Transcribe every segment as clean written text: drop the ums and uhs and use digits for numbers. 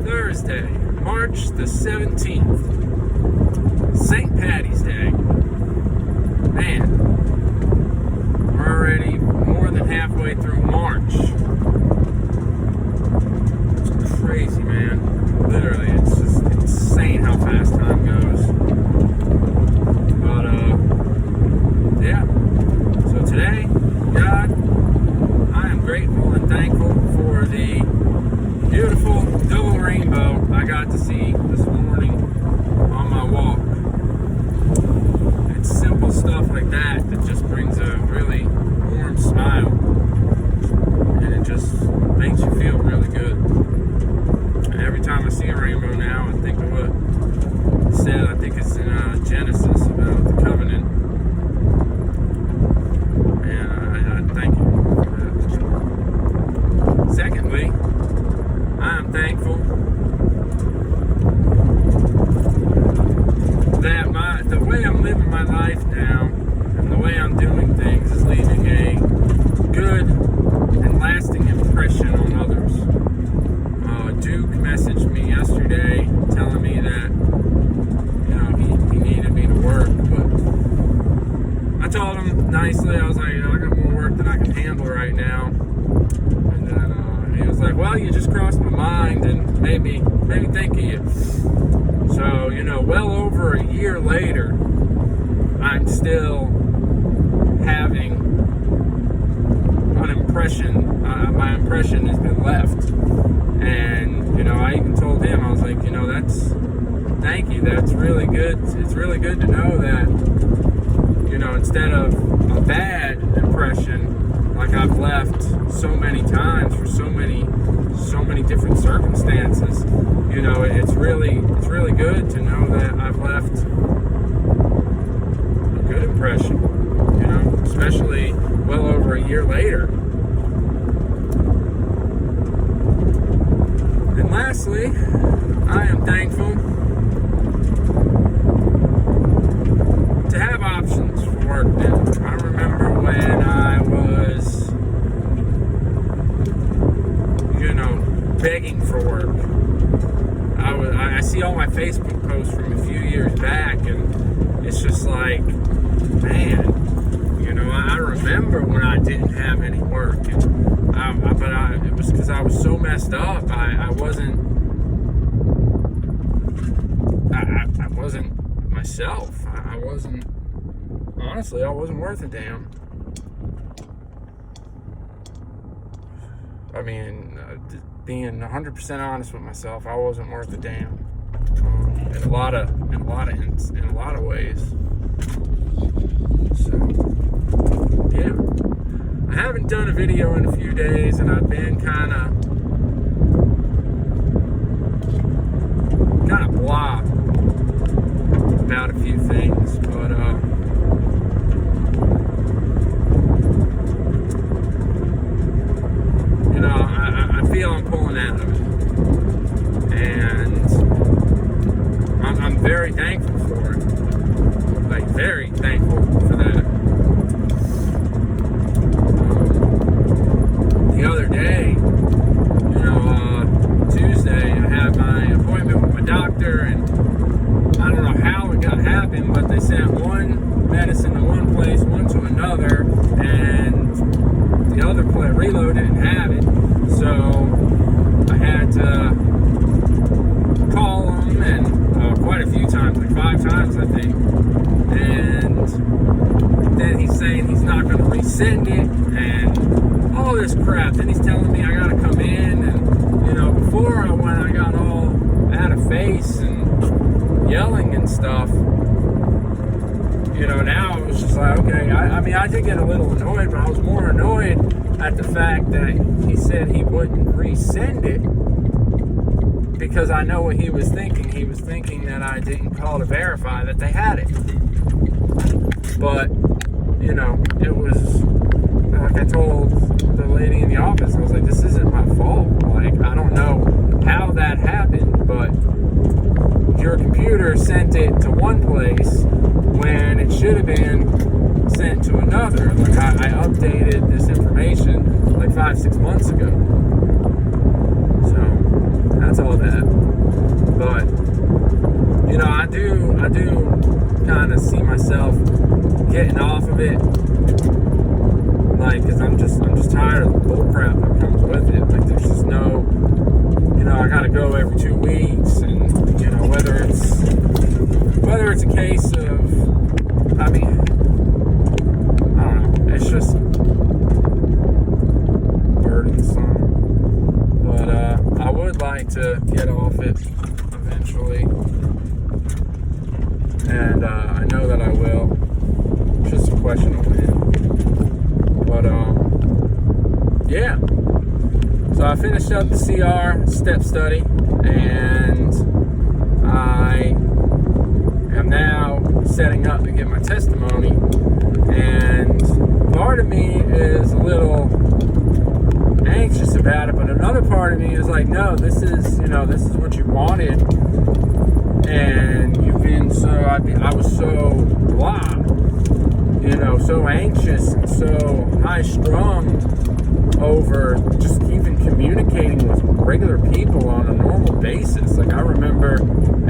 Thursday, March the 17th, St. Patties Day. Man, we're already more than halfway through March. It's crazy, man. Literally, it's just insane how fast time goes. But, yeah. So today, God, I am grateful and thankful for the beautiful double rainbow I got to see this morning on my walk. It's simple stuff like that just brings a really warm smile, and it just makes you feel really good. And every time I see a rainbow now, I think of what it said. I think it's in Genesis about the covenant, and I thank you for that. Secondly, I am thankful that the way I'm living my life now and the way I'm doing things is leaving a good and lasting impression on others. Duke messaged me yesterday telling me that, he needed me to work, but I told him nicely, I was like, I got more work than I can handle right now. And then he was like, well, you just crossed my mind and made me think of you. So, well over a year later, I'm still having an impression. My impression has been left. And, I even told him, I was like, thank you. That's really good. It's really good to know that, instead of a bad impression, like I've left so many times for so many different circumstances, it's really good to know that I've left a good impression, especially well over a year later. And lastly, I am thankful to have options for work now. I remember when I was, begging for work. I see all my Facebook posts from a few years back, and it's just like, man, I remember when I didn't have any work, and it was because I was so messed up. I wasn't myself. I wasn't worth a damn. I mean, being 100% honest with myself, I wasn't worth a damn. In a lot of ways. So, yeah. I haven't done a video in a few days, and I've been kind of blah about a few things, but I feel I'm pulling out of it, and I'm very thankful for it. Like, very thankful for that. The other day, Tuesday, I had my appointment with my doctor, and I don't know how it happened, but they sent one medicine to one place, one to another, and the other place, Reload, didn't have it. So I had to call him, and quite a few times, like 5 times, I think. And then he's saying he's not going to resend it, and all this crap. Then he's telling me I got to come in, and before I went, I got all out of face and yelling and stuff. Now it was just like, okay. I did get a little annoyed, but I was more annoyed at the fact that he said he wouldn't resend it, because I know what he was thinking. He was thinking that I didn't call to verify that they had it. But, it was, like I told the lady in the office, I was like, this isn't my fault. Like, I don't know how that happened, but your computer sent it to one place when it should have been sent to another. Like, I updated this information like 5-6 months ago. So that's all that. myself getting off of it. Like, because I'm just tired of the bull crap that comes with it. Like, there's just no, I gotta go every 2 weeks, and whether it's a case of, I don't know, it's just burdensome. But I would like to get off it eventually, and I know that I will. It's just a question of when. But yeah. So I finished up the CR step study, and I am now setting up to get my testimony. And part of me is a little anxious about it, but another part of me is like, no, this is what you wanted, and you've been I was so blah, so anxious and so high strung over just even communicating with regular people on a normal basis. Like, I remember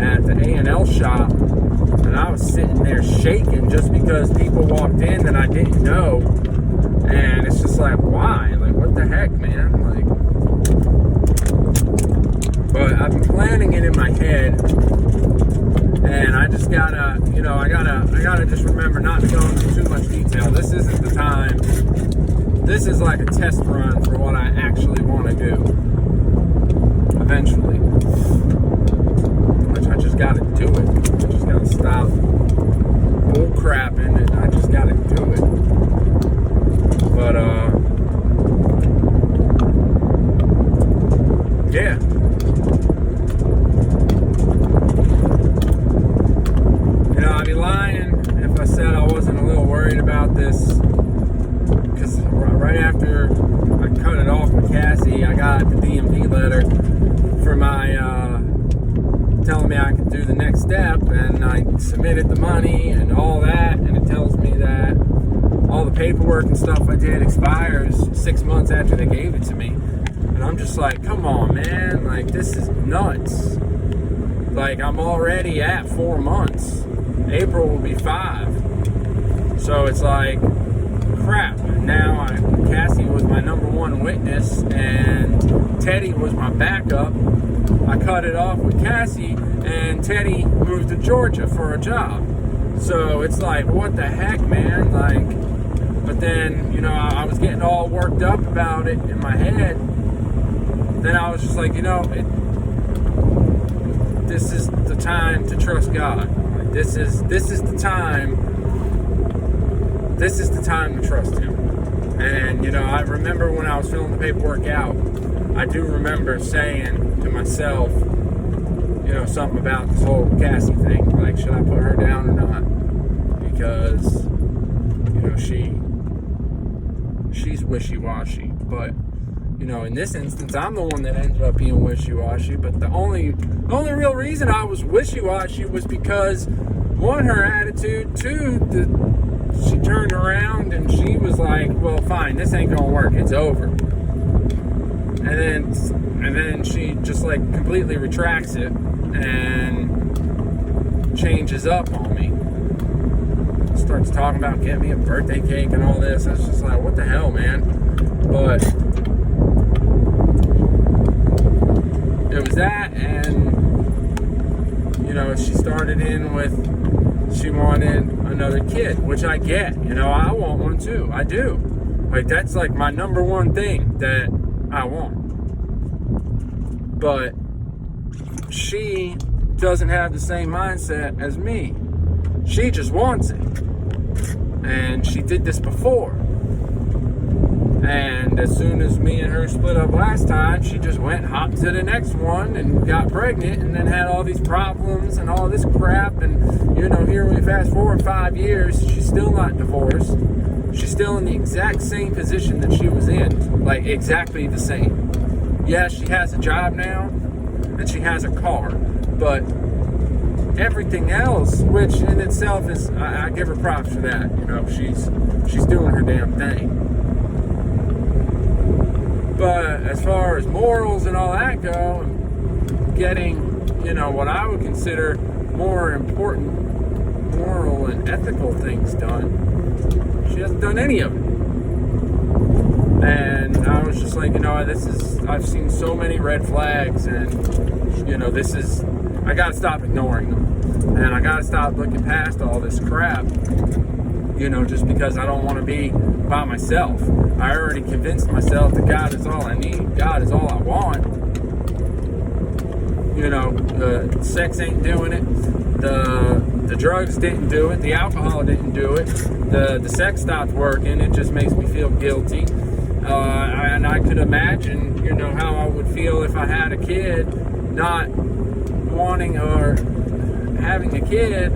at the A&L shop, and I was sitting there shaking just because people walked in that I didn't know, and it's just like, why? Like, what the heck, man? Like, but I've been planning it in my head, and I just gotta, I gotta just remember not to go into too much detail. This isn't the time. This is like a test run for what I actually want to do eventually. Which I just got to do it. I just got to stop bull crapping, and I just got to do it. But, yeah. I'd be lying if I said I wasn't a little worried about this. Because right after I cut it off with Cassie, I got the DMV letter for my telling me I could do the next step, and I submitted the money and all that, and it tells me that all the paperwork and stuff I did expires 6 months after they gave it to me. And I'm just like, come on, man, like, this is nuts. Like, I'm already at 4 months. April will be 5. So it's like, crap. Now Cassie was my number one witness, and Teddy was my backup. I cut it off with Cassie, and Teddy moved to Georgia for a job. So it's like, what the heck, man? Like, but then, I was getting all worked up about it in my head. Then I was just like, this is the time to trust God. Like, this is the time. This is the time to trust Him. And, I remember when I was filling the paperwork out, I do remember saying to myself, something about this whole Cassie thing. Like, should I put her down or not? Because, she's wishy-washy. But, in this instance, I'm the one that ended up being wishy-washy. But the only real reason I was wishy-washy was because, one, her attitude, two, she turned around and she was like, well, fine, this ain't gonna work, it's over. And then she just like completely retracts it and changes up on me. Starts talking about getting me a birthday cake and all this. I was just like, what the hell, man? But it was that, and she started in with, she wanted another kid, which I get. I want one too. I do. Like, that's like my number one thing that I want. But she doesn't have the same mindset as me. She just wants it. And she did this before. And as soon as me and her split up last time, she just went and hopped to the next one and got pregnant, and then had all these problems and all this crap. And, here we fast forward 5 years, she's still not divorced. She's still in the exact same position that she was in. Like, exactly the same. Yeah, she has a job now, and she has a car. But everything else, which in itself is, I give her props for that. She's doing her damn thing. But as far as morals and all that go, and getting, what I would consider more important moral and ethical things done. She hasn't done any of it. And I was just like, I've seen so many red flags, and, I gotta stop ignoring them. And I gotta stop looking past all this crap, just because I don't want to be by myself. I already convinced myself that God is all I need. God is all I want. The sex ain't doing it. The drugs didn't do it. The alcohol didn't do it. The sex stopped working. It just makes me feel guilty. And I could imagine, how I would feel if I had a kid, not wanting or having a kid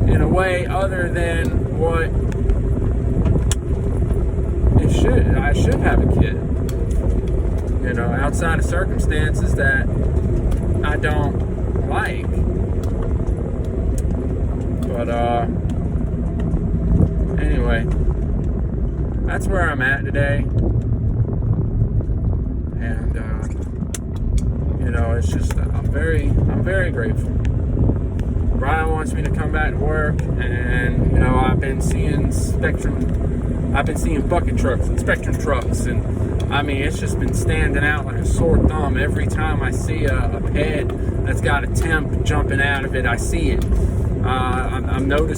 in a way other than what I should have a kid. Outside of circumstances that I don't like. But anyway, that's where I'm at today. And it's just I'm very grateful. Brian wants me to come back to work, and I've been seeing bucket trucks and Spectrum trucks, and it's just been standing out like a sore thumb. Every time I see a ped that's got a temp jumping out of it, I see it. I'm noticing